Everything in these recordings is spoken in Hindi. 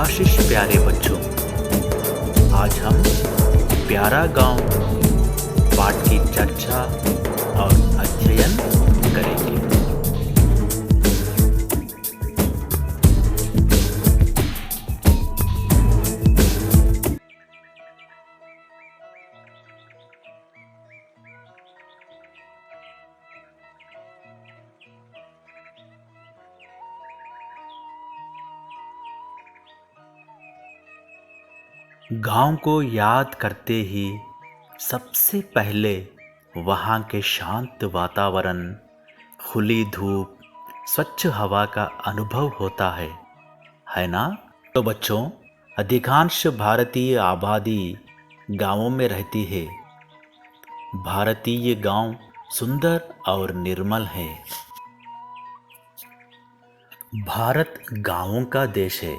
आशीष प्यारे बच्चों, आज हम प्यारा गांव पाठ की चर्चा और अध्ययन करेंगे। गांव को याद करते ही सबसे पहले वहाँ के शांत वातावरण, खुली धूप, स्वच्छ हवा का अनुभव होता है ना? तो बच्चों, अधिकांश भारतीय आबादी गांवों में रहती है। भारतीय गांव सुंदर और निर्मल है। भारत गांवों का देश है।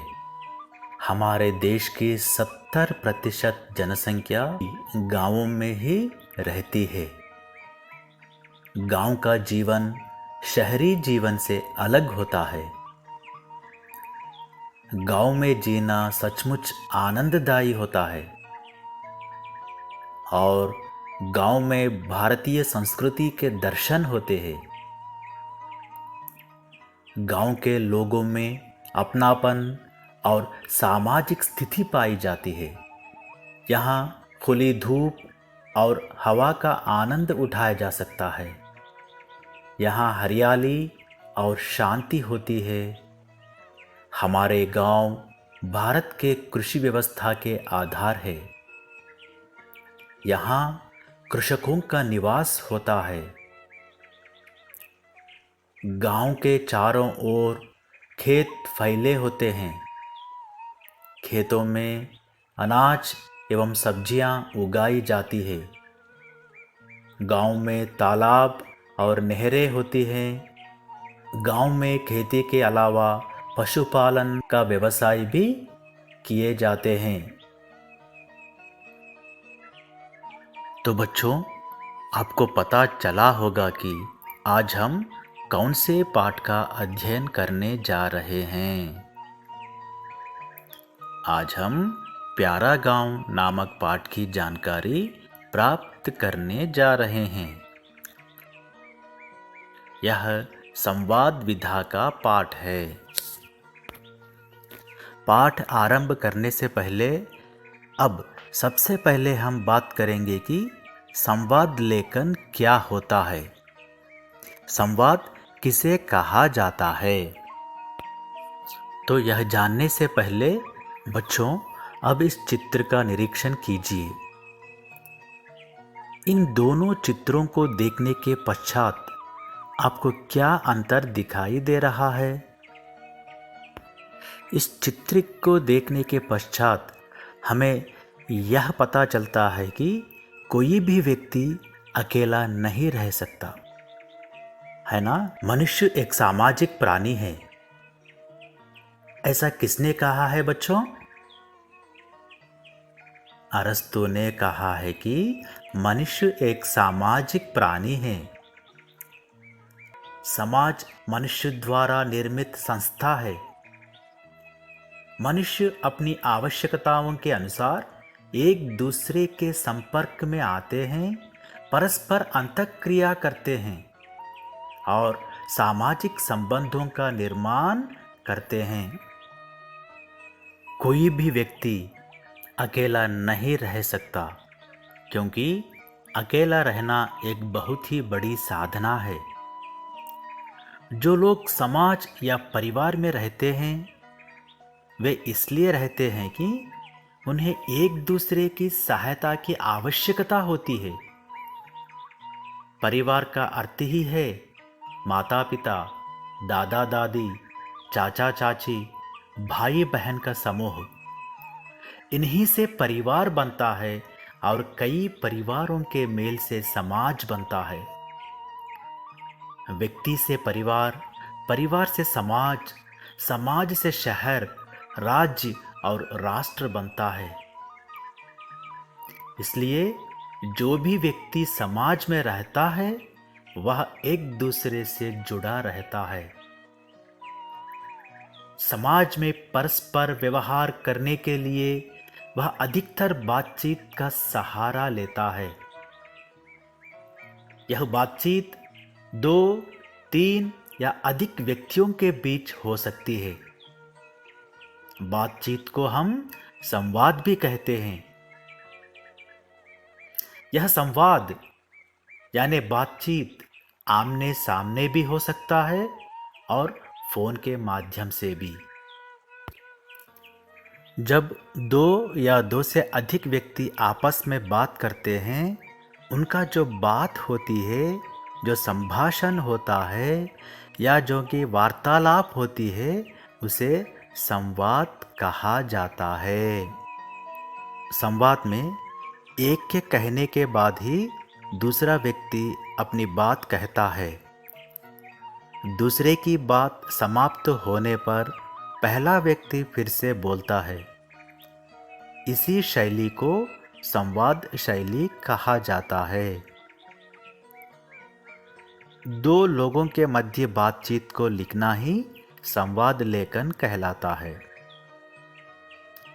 हमारे देश की 70% जनसंख्या गांवों में ही रहती है। गांव का जीवन शहरी जीवन से अलग होता है। गांव में जीना सचमुच आनंददायी होता है और गांव में भारतीय संस्कृति के दर्शन होते हैं। गांव के लोगों में अपनापन और सामाजिक स्थिति पाई जाती है। यहाँ खुली धूप और हवा का आनंद उठाया जा सकता है। यहाँ हरियाली और शांति होती है। हमारे गांव भारत के कृषि व्यवस्था के आधार है। यहाँ कृषकों का निवास होता है। गांव के चारों ओर खेत फैले होते हैं। खेतों में अनाज एवं सब्जियां उगाई जाती है। गांव में तालाब और नहरें होती हैं। गांव में खेती के अलावा पशुपालन का व्यवसाय भी किए जाते हैं। तो बच्चों, आपको पता चला होगा कि आज हम कौन से पाठ का अध्ययन करने जा रहे हैं। आज हम प्यारा गांव नामक पाठ की जानकारी प्राप्त करने जा रहे हैं। यह संवाद विधा का पाठ है। पाठ आरंभ करने से पहले अब सबसे पहले हम बात करेंगे कि संवाद लेखन क्या होता है। संवाद किसे कहा जाता है? तो यह जानने से पहले बच्चों, अब इस चित्र का निरीक्षण कीजिए। इन दोनों चित्रों को देखने के पश्चात आपको क्या अंतर दिखाई दे रहा है? इस चित्र को देखने के पश्चात हमें यह पता चलता है कि कोई भी व्यक्ति अकेला नहीं रह सकता, है ना? मनुष्य एक सामाजिक प्राणी है। ऐसा किसने कहा है बच्चों? अरस्तु ने कहा है कि मनुष्य एक सामाजिक प्राणी है। समाज मनुष्य द्वारा निर्मित संस्था है। मनुष्य अपनी आवश्यकताओं के अनुसार एक दूसरे के संपर्क में आते हैं, परस्पर अंतःक्रिया करते हैं और सामाजिक संबंधों का निर्माण करते हैं। कोई भी व्यक्ति अकेला नहीं रह सकता, क्योंकि अकेला रहना एक बहुत ही बड़ी साधना है। जो लोग समाज या परिवार में रहते हैं, वे इसलिए रहते हैं कि उन्हें एक दूसरे की सहायता की आवश्यकता होती है। परिवार का अर्थ ही है माता पिता, दादा दादी, चाचा चाची, भाई बहन का समूह। इन्हीं से परिवार बनता है और कई परिवारों के मेल से समाज बनता है। व्यक्ति से परिवार, परिवार से समाज, समाज से शहर, राज्य और राष्ट्र बनता है। इसलिए जो भी व्यक्ति समाज में रहता है, वह एक दूसरे से जुड़ा रहता है। समाज में परस्पर व्यवहार करने के लिए वह अधिकतर बातचीत का सहारा लेता है। यह बातचीत 2, 3 या अधिक व्यक्तियों के बीच हो सकती है। बातचीत को हम संवाद भी कहते हैं। यह संवाद यानी बातचीत आमने सामने भी हो सकता है और फोन के माध्यम से भी। जब 2 या 2 से अधिक व्यक्ति आपस में बात करते हैं, उनका जो बात होती है, जो संभाषण होता है या जो कि वार्तालाप होती है, उसे संवाद कहा जाता है। संवाद में एक के कहने के बाद ही दूसरा व्यक्ति अपनी बात कहता है। दूसरे की बात समाप्त होने पर पहला व्यक्ति फिर से बोलता है। इसी शैली को संवाद शैली कहा जाता है। 2 लोगों के मध्य बातचीत को लिखना ही संवाद लेखन कहलाता है।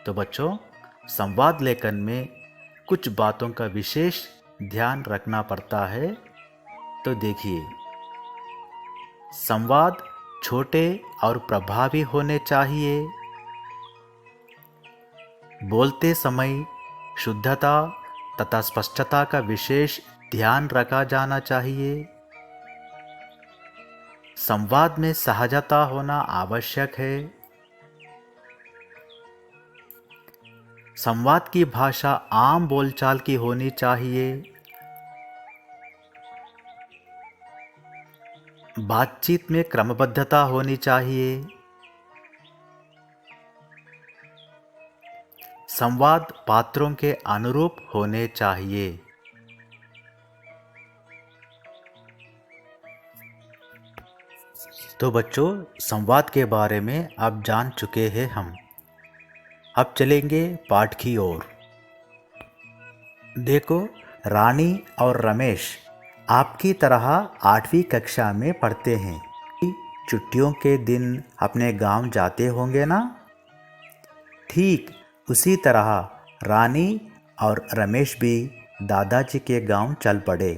तो बच्चों, संवाद लेखन में कुछ बातों का विशेष ध्यान रखना पड़ता है। तो देखिए, संवाद छोटे और प्रभावी होने चाहिए। बोलते समय शुद्धता तथा स्पष्टता का विशेष ध्यान रखा जाना चाहिए। संवाद में सहजता होना आवश्यक है। संवाद की भाषा आम बोलचाल की होनी चाहिए। बातचीत में क्रमबद्धता होनी चाहिए। संवाद पात्रों के अनुरूप होने चाहिए। तो बच्चों, संवाद के बारे में आप जान चुके हैं हम। अब चलेंगे पाठ की ओर। देखो, रानी और रमेश आपकी तरह 8वीं कक्षा में पढ़ते हैं। छुट्टियों के दिन अपने गांव जाते होंगे ना? ठीक उसी तरह रानी और रमेश भी दादाजी के गांव चल पड़े।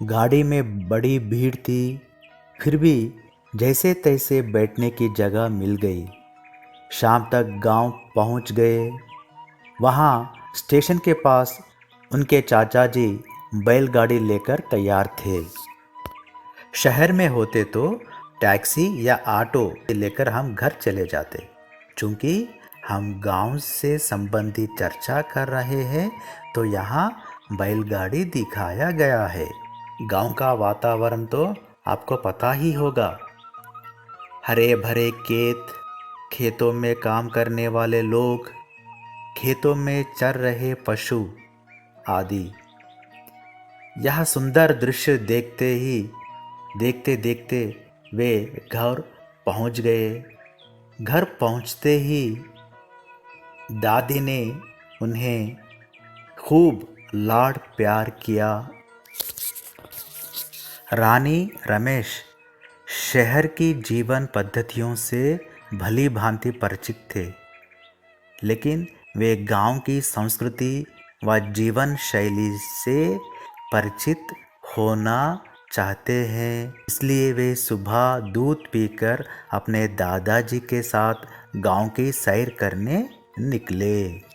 गाड़ी में बड़ी भीड़ थी, फिर भी जैसे तैसे बैठने की जगह मिल गई। शाम तक गांव पहुंच गए। वहां स्टेशन के पास उनके चाचा जी बैलगाड़ी लेकर तैयार थे। शहर में होते तो टैक्सी या ऑटो लेकर हम घर चले जाते। चूँकि हम गांव से संबंधित चर्चा कर रहे हैं, तो यहाँ बैलगाड़ी दिखाया गया है। गांव का वातावरण तो आपको पता ही होगा। हरे भरे खेत, खेतों में काम करने वाले लोग, खेतों में चर रहे पशु आदि। यह सुंदर दृश्य देखते देखते वे घर पहुंच गए। घर पहुंचते ही दादी ने उन्हें खूब लाड प्यार किया। रानी रमेश शहर की जीवन पद्धतियों से भली भांति परिचित थे, लेकिन वे गांव की संस्कृति व जीवन शैली से परिचित होना चाहते हैं। इसलिए वे सुबह दूध पीकर अपने दादाजी के साथ गांव की सैर करने निकले।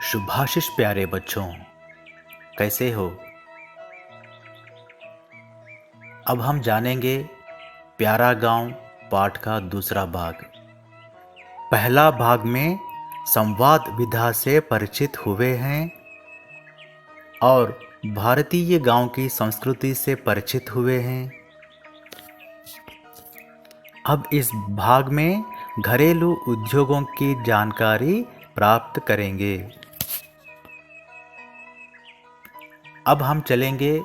शुभाशीष प्यारे बच्चों, कैसे हो? अब हम जानेंगे प्यारा गांव पाठ का दूसरा भाग। पहला भाग में संवाद विधा से परिचित हुए हैं और भारतीय गांव की संस्कृति से परिचित हुए हैं। अब इस भाग में घरेलू उद्योगों की जानकारी प्राप्त करेंगे। अब हम चलेंगे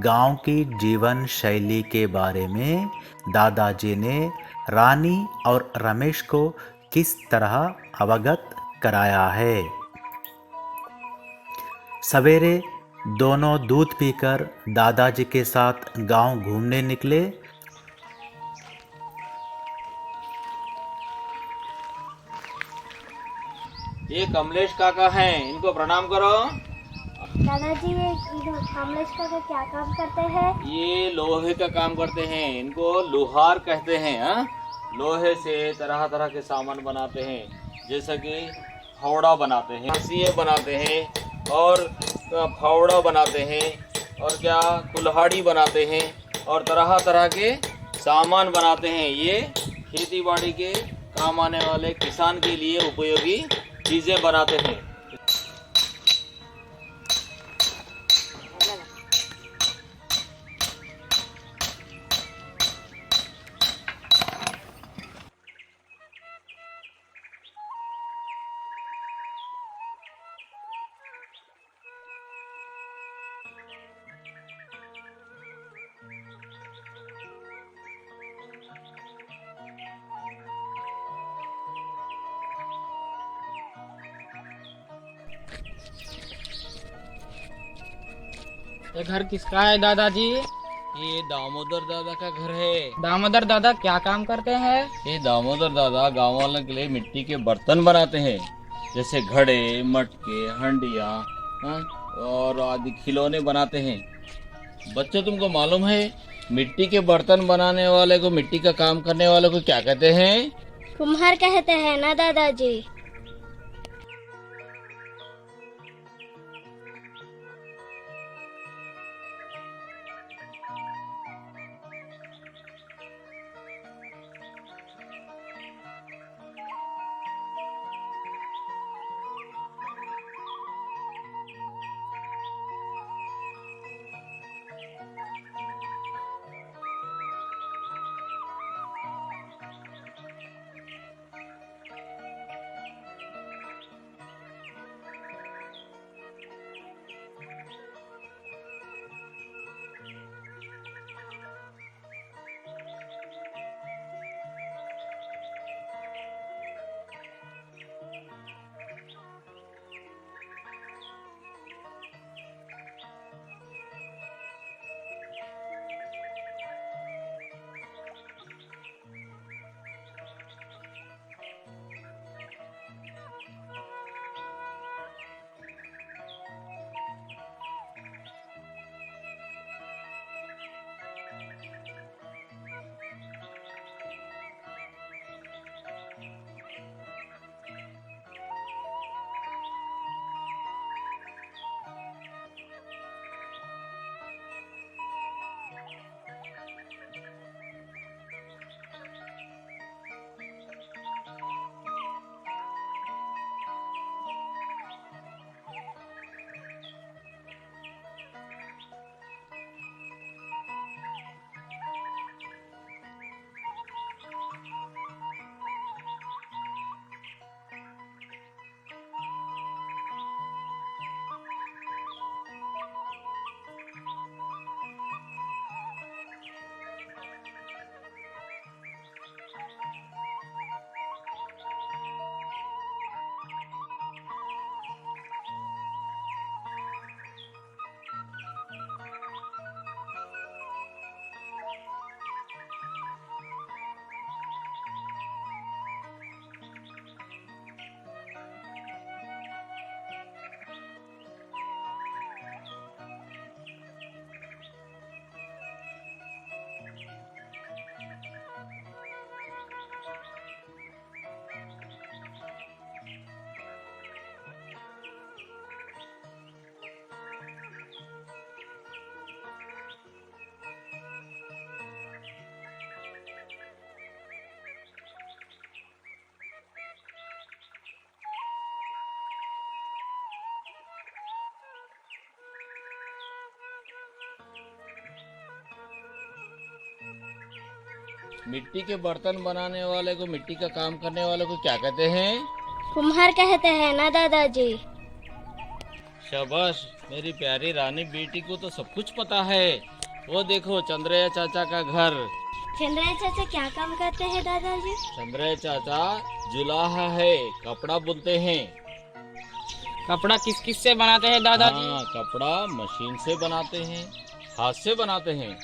गांव की जीवन शैली के बारे में। दादाजी ने रानी और रमेश को किस तरह अवगत कराया है। सवेरे दोनों दूध पीकर दादाजी के साथ गांव घूमने निकले। ये कमलेश काका हैं, इनको प्रणाम करो। दादाजी ये कमलेश काका क्या काम करते हैं? ये लोहे का काम करते हैं, इनको लोहार कहते हैं। हाँ, लोहे से तरह तरह के सामान बनाते हैं, जैसे कि फावड़ा बनाते हैं, हंसिए बनाते हैं और फावड़ा बनाते हैं और क्या कुल्हाड़ी बनाते हैं और तरह तरह के सामान बनाते हैं। ये खेती बाड़ी के काम आने वाले किसान के लिए उपयोगी चीज़ें बनाते हैं। ये घर किसका है दादाजी? ये दामोदर दादा का घर है। दामोदर दादा क्या काम करते हैं? ये दामोदर दादा गांव वालों के लिए मिट्टी के बर्तन बनाते हैं, जैसे घड़े, मटके, हंडिया, हाँ, और आदि खिलौने बनाते हैं। बच्चों, तुमको मालूम है मिट्टी के बर्तन बनाने वाले को, मिट्टी का काम करने वाले को क्या कहते हैं? कुम्हार कहते हैं ना दादाजी? मिट्टी के बर्तन बनाने वाले को, मिट्टी का काम करने वाले को क्या कहते हैं? कुम्हार कहते हैं ना दादाजी। शाबाश, मेरी प्यारी रानी बेटी को तो सब कुछ पता है। वो देखो चंद्रैया चाचा का घर। चंद्रैया चाचा क्या काम करते हैं दादाजी? चंद्रैया चाचा जुलाहा है, कपड़ा बुनते हैं। कपड़ा किस किस से बनाते हैं दादाजी? हाँ, कपड़ा मशीन से बनाते हैं, हाथ से बनाते हैं।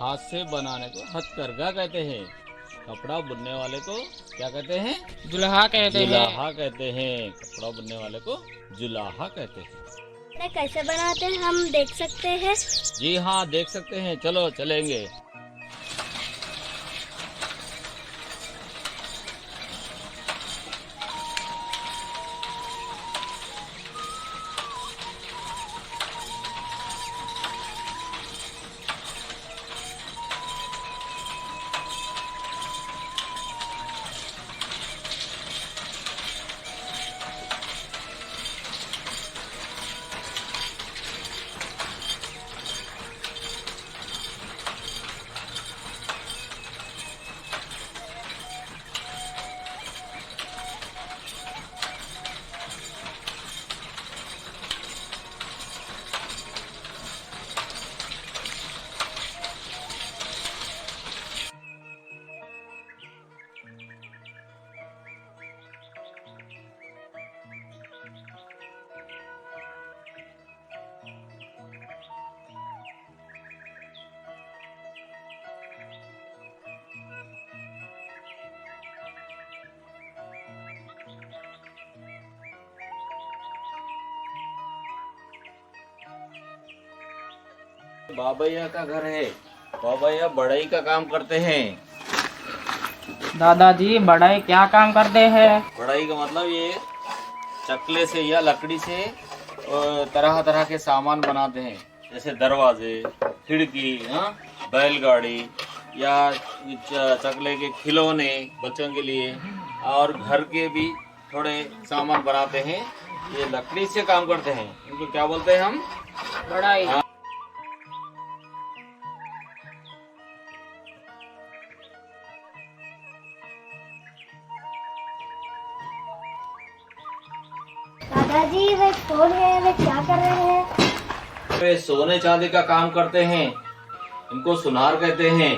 हाथ से बनाने को हथकरघा कहते हैं। कपड़ा बुनने वाले को क्या कहते हैं? दुल्हा कहते हैं। जुलाहा कहते हैं। कपड़ा बुनने वाले को जुलाहा कहते हैं। कैसे बनाते हैं हम देख सकते हैं? जी हाँ, देख सकते हैं, चलो चलेंगे। बाबैया का घर है। बाबैया बढ़ई का काम करते हैं। दादाजी बड़े क्या काम करते हैं? बढ़ई का मतलब ये चकले से या लकड़ी से तरह तरह के सामान बनाते हैं, जैसे दरवाजे, खिड़की, हाँ, बैलगाड़ी या चकले के खिलौने बच्चों के लिए, और घर के भी थोड़े सामान बनाते हैं। ये लकड़ी से काम करते हैं। इनको क्या बोलते हैं हम? बड़ाई। दादाजी वे कौन है? वे क्या कर रहे हैं? वे सोने चांदी का काम करते हैं। इनको सुनार कहते हैं।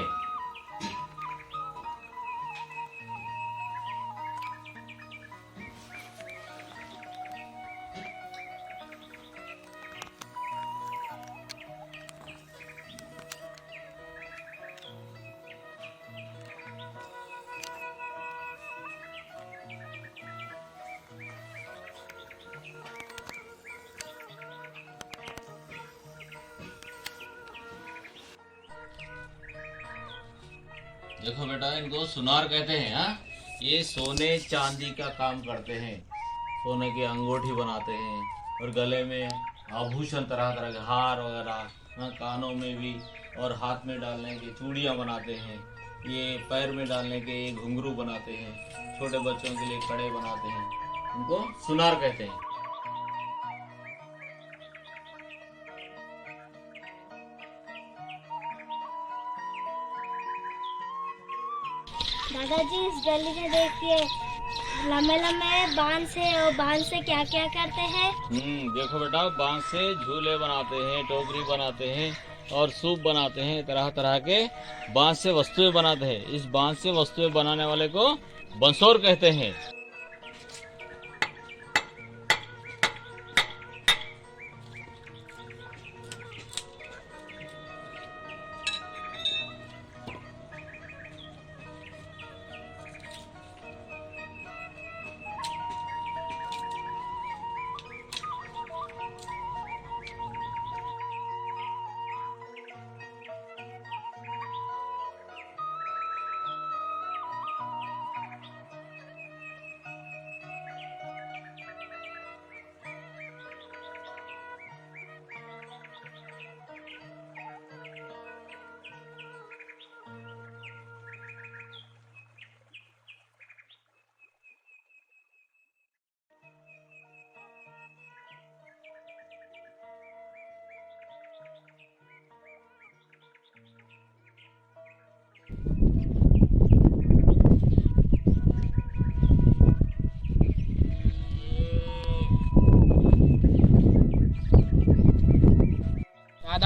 देखो बेटा, इनको सुनार कहते हैं। हाँ, ये सोने चांदी का काम करते हैं। सोने की अंगूठी बनाते हैं और गले में आभूषण, तरह तरह के हार वगैरह, हाँ, कानों में भी, और हाथ में डालने की चूड़ियाँ बनाते हैं। ये पैर में डालने के ये घुंघरू बनाते हैं। छोटे बच्चों के लिए कड़े बनाते हैं। इनको सुनार कहते हैं। दादाजी इस गली में देखिए, लंबे लंबे बांध से, और बांध से क्या क्या करते हैं? देखो बेटा, बांस से झूले बनाते हैं, टोकरी बनाते हैं और सूप बनाते हैं। तरह तरह के बांस से वस्तुएं बनाते हैं। इस बांस से वस्तुएं बनाने वाले को बंसोर कहते हैं।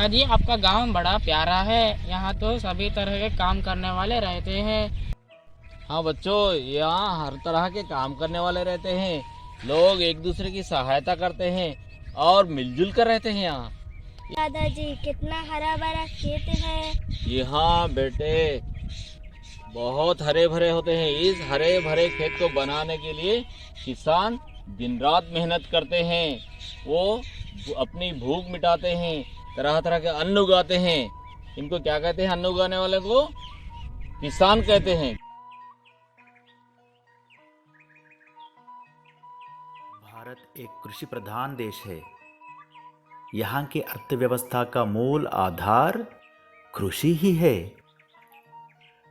दादाजी आपका गांव बड़ा प्यारा है। यहाँ तो सभी तरह के काम करने वाले रहते हैं। हाँ बच्चों, यहाँ हर तरह के काम करने वाले रहते हैं। लोग एक दूसरे की सहायता करते हैं और मिलजुल कर रहते हैं यहाँ। दादाजी कितना हरा भरा खेत है। यहाँ बेटे बहुत हरे भरे होते हैं। इस हरे भरे खेत को बनाने के लिए किसान दिन रात मेहनत करते हैं। वो अपनी भूख मिटाते हैं, तरह तरह के अन्न उगाते हैं। इनको क्या कहते हैं? अन्न उगाने वाले को किसान कहते हैं। भारत एक कृषि प्रधान देश है। यहाँ की अर्थव्यवस्था का मूल आधार कृषि ही है।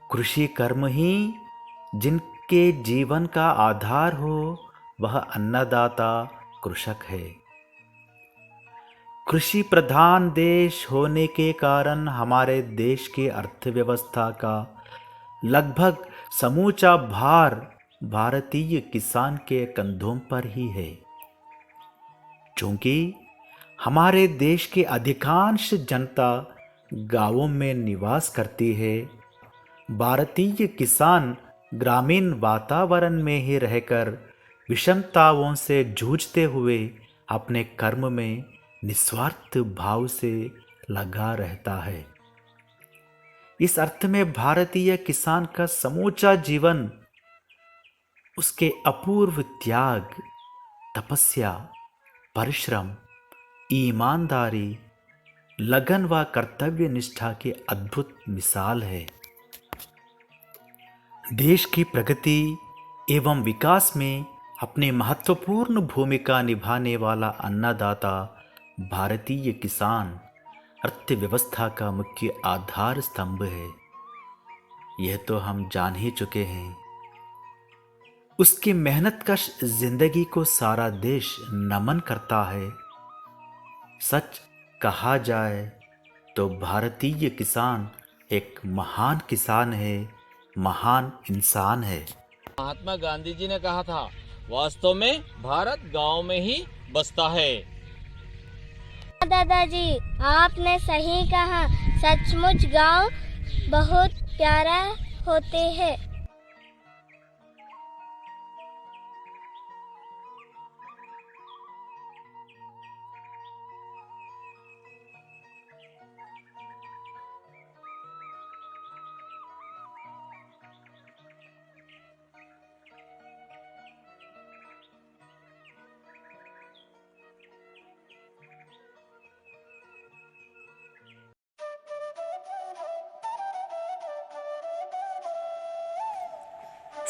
कृषि कर्म ही जिनके जीवन का आधार हो, वह अन्नदाता कृषक है। कृषि प्रधान देश होने के कारण हमारे देश की अर्थव्यवस्था का लगभग समूचा भार भारतीय किसान के कंधों पर ही है। चूंकि हमारे देश की अधिकांश जनता गांवों में निवास करती है, भारतीय किसान ग्रामीण वातावरण में ही रहकर विषमताओं से जूझते हुए अपने कर्म में निस्वार्थ भाव से लगा रहता है। इस अर्थ में भारतीय किसान का समूचा जीवन उसके अपूर्व त्याग, तपस्या, परिश्रम, ईमानदारी, लगन व कर्तव्य निष्ठा की अद्भुत मिसाल है। देश की प्रगति एवं विकास में अपनी महत्वपूर्ण भूमिका निभाने वाला अन्नदाता भारतीय किसान अर्थव्यवस्था का मुख्य आधार स्तंभ है। यह तो हम जान ही चुके हैं। उसकी मेहनतकश जिंदगी को सारा देश नमन करता है। सच कहा जाए तो भारतीय किसान एक महान किसान है, महान इंसान है। महात्मा गांधी जी ने कहा था, वास्तव में भारत गांव में ही बसता है। दादाजी आपने सही कहा। सचमुच गांव बहुत प्यारा होते हैं।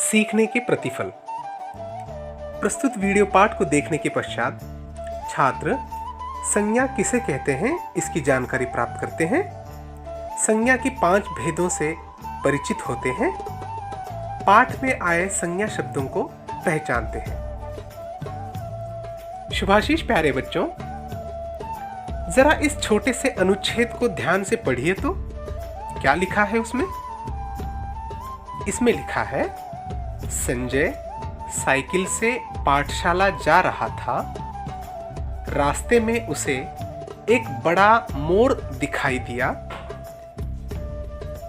सीखने के प्रतिफल। प्रस्तुत वीडियो पाठ को देखने के पश्चात छात्र संज्ञा किसे कहते हैं इसकी जानकारी प्राप्त करते हैं, संज्ञा की 5 भेदों से परिचित होते हैं, पाठ में आए संज्ञा शब्दों को पहचानते हैं। शुभाशीष प्यारे बच्चों, जरा इस छोटे से अनुच्छेद को ध्यान से पढ़िए तो क्या लिखा है उसमें। इसमें लिखा है, संजय साइकिल से पाठशाला जा रहा था। रास्ते में उसे एक बड़ा मोर दिखाई दिया।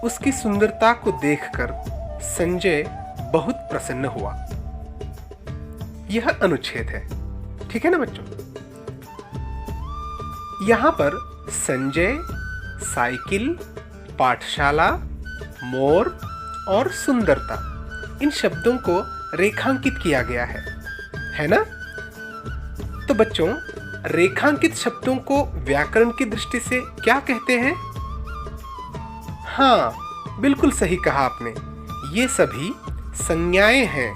उसकी सुंदरता को देखकर संजय बहुत प्रसन्न हुआ। यह अनुच्छेद है, ठीक है ना बच्चों। यहां पर संजय, साइकिल, पाठशाला, मोर और सुंदरता, इन शब्दों को रेखांकित किया गया है ना। तो बच्चों, रेखांकित शब्दों को व्याकरण की दृष्टि से क्या कहते हैं? हाँ, बिल्कुल सही कहा आपने। ये सभी संज्ञाएं हैं।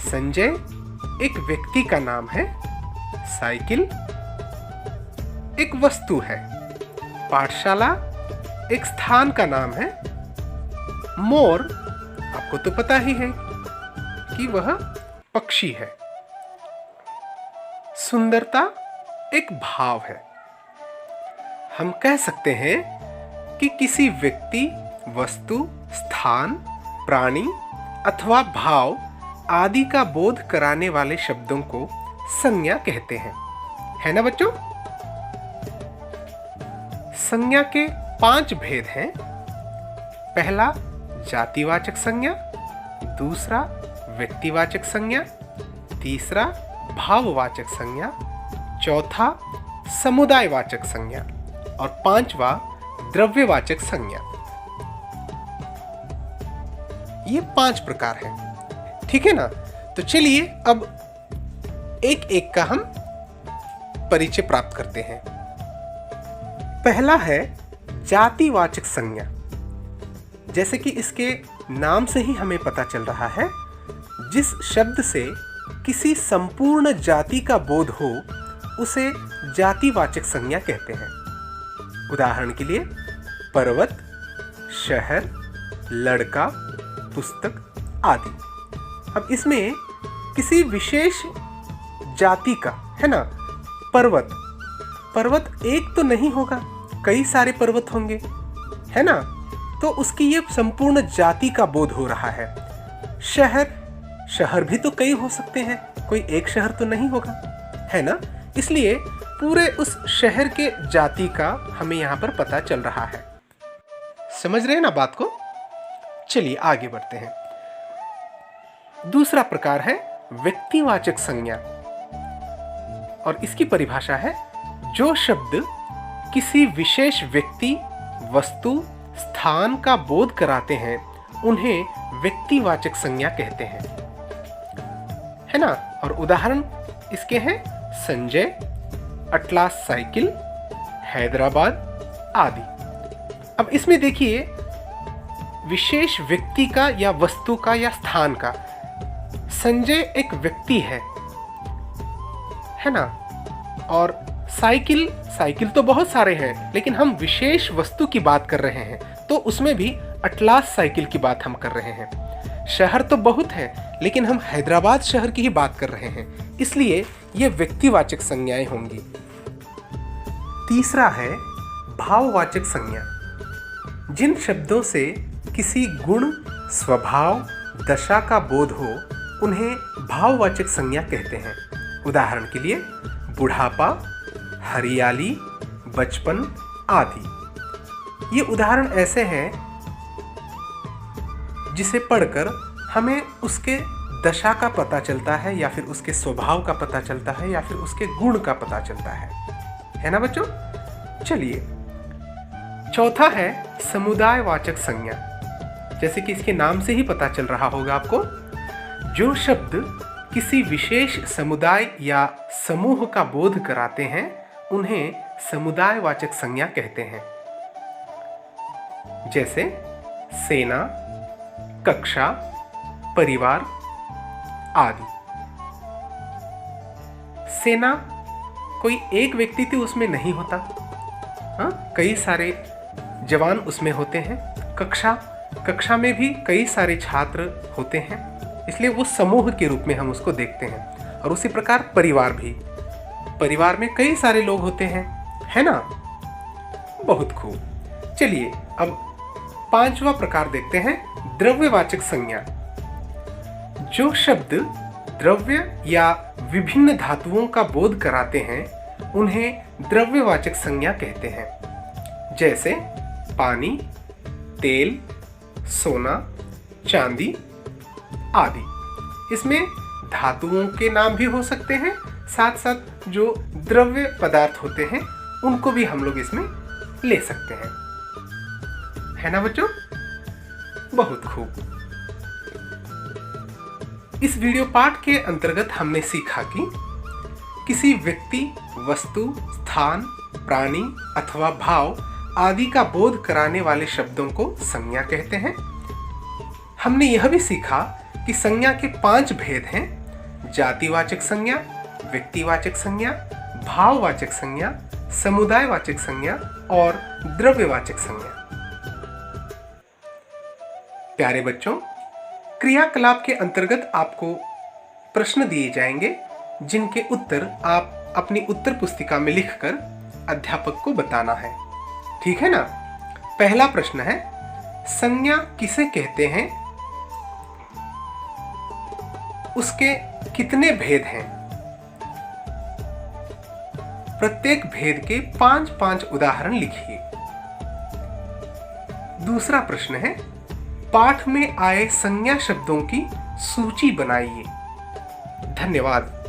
संजय एक व्यक्ति का नाम है, साइकिल एक वस्तु है, पाठशाला एक स्थान का नाम है, मोर आपको तो पता ही है कि वह पक्षी है, सुंदरता एक भाव है। हम कह सकते हैं कि किसी व्यक्ति, वस्तु, स्थान, प्राणी अथवा भाव आदि का बोध कराने वाले शब्दों को संज्ञा कहते हैं, है ना बच्चों। संज्ञा के 5 भेद हैं। पहला जातिवाचक संज्ञा, दूसरा व्यक्तिवाचक संज्ञा, तीसरा भाववाचक संज्ञा, चौथा समुदायवाचक संज्ञा और पांचवा द्रव्यवाचक संज्ञा। ये 5 प्रकार हैं, ठीक है ना। तो चलिए अब एक एक का हम परिचय प्राप्त करते हैं। पहला है जातिवाचक संज्ञा। जैसे कि इसके नाम से ही हमें पता चल रहा है, जिस शब्द से किसी संपूर्ण जाति का बोध हो उसे जातिवाचक संज्ञा कहते हैं। उदाहरण के लिए पर्वत, शहर, लड़का, पुस्तक आदि। अब इसमें किसी विशेष जाति का है ना, पर्वत एक तो नहीं होगा, कई सारे पर्वत होंगे, है ना। तो उसकी ये संपूर्ण जाति का बोध हो रहा है। शहर भी तो कई हो सकते हैं, कोई एक शहर तो नहीं होगा, है ना। इसलिए पूरे उस शहर के जाति का हमें यहाँ पर पता चल रहा है। समझ रहे हैं ना बात को। चलिए आगे बढ़ते हैं। दूसरा प्रकार है व्यक्तिवाचक संज्ञा और इसकी परिभाषा है जो शब्द किसी विशेष व्यक्ति, वस्तु, स्थान का बोध कराते हैं उन्हें व्यक्तिवाचक संज्ञा कहते हैं, है ना। और उदाहरण इसके हैं संजय, अटलास साइकिल, हैदराबाद आदि। अब इसमें देखिए विशेष व्यक्ति का या वस्तु का या स्थान का। संजय एक व्यक्ति है ना। और साइकिल तो बहुत सारे हैं, लेकिन हम विशेष वस्तु की बात कर रहे हैं तो उसमें भी अटलास साइकिल की बात हम कर रहे हैं। शहर तो बहुत है, लेकिन हम हैदराबाद शहर की ही बात कर रहे हैं, इसलिए ये व्यक्तिवाचक संज्ञाएं होंगी। तीसरा है भाववाचक संज्ञा। जिन शब्दों से किसी गुण, स्वभाव, दशा का बोध हो उन्हें भाववाचक संज्ञा कहते हैं। उदाहरण के लिए बुढ़ापा, हरियाली, बचपन आदि। ये उदाहरण ऐसे हैं जिसे पढ़कर हमें उसके दशा का पता चलता है, या फिर उसके स्वभाव का पता चलता है, या फिर उसके गुण का पता चलता है ना बच्चों। चलिए चौथा है समुदायवाचक संज्ञा। जैसे कि इसके नाम से ही पता चल रहा होगा आपको, जो शब्द किसी विशेष समुदाय या समूह का बोध कराते हैं उन्हें समुदायवाचक संज्ञा कहते हैं। जैसे सेना, कक्षा, परिवार आदि। सेना कोई एक व्यक्ति तो उसमें नहीं होता, हाँ, कई सारे जवान उसमें होते हैं। कक्षा में भी कई सारे छात्र होते हैं, इसलिए वो समूह के रूप में हम उसको देखते हैं। और उसी प्रकार परिवार में कई सारे लोग होते हैं, है ना। बहुत खूब। चलिए अब पांचवा प्रकार देखते हैं, द्रव्यवाचक संज्ञा। जो शब्द द्रव्य या विभिन्न धातुओं का बोध कराते हैं उन्हें द्रव्यवाचक संज्ञा कहते हैं। जैसे पानी, तेल, सोना, चांदी आदि। इसमें धातुओं के नाम भी हो सकते हैं, साथ साथ जो द्रव्य पदार्थ होते हैं उनको भी हम लोग इसमें ले सकते हैं, है ना बच्चों। बहुत खूब। इस वीडियो पाठ के अंतर्गत हमने सीखा कि किसी व्यक्ति, वस्तु, स्थान, प्राणी अथवा भाव आदि का बोध कराने वाले शब्दों को संज्ञा कहते हैं। हमने यह भी सीखा कि संज्ञा के 5 भेद हैं: जातिवाचक संज्ञा, व्यक्तिवाचक संज्ञा, भाववाचक संज्ञा, समुदायवाचक संज्ञा और द्रव्यवाचक संज्ञा। प्यारे बच्चों, क्रियाकलाप के अंतर्गत आपको प्रश्न दिए जाएंगे जिनके उत्तर आप अपनी उत्तर पुस्तिका में लिखकर अध्यापक को बताना है, ठीक है ना। पहला प्रश्न है, संज्ञा किसे कहते हैं, उसके कितने भेद हैं। प्रत्येक भेद के 5-5 उदाहरण लिखिए। दूसरा प्रश्न है, पाठ में आए संज्ञा शब्दों की सूची बनाइए। धन्यवाद।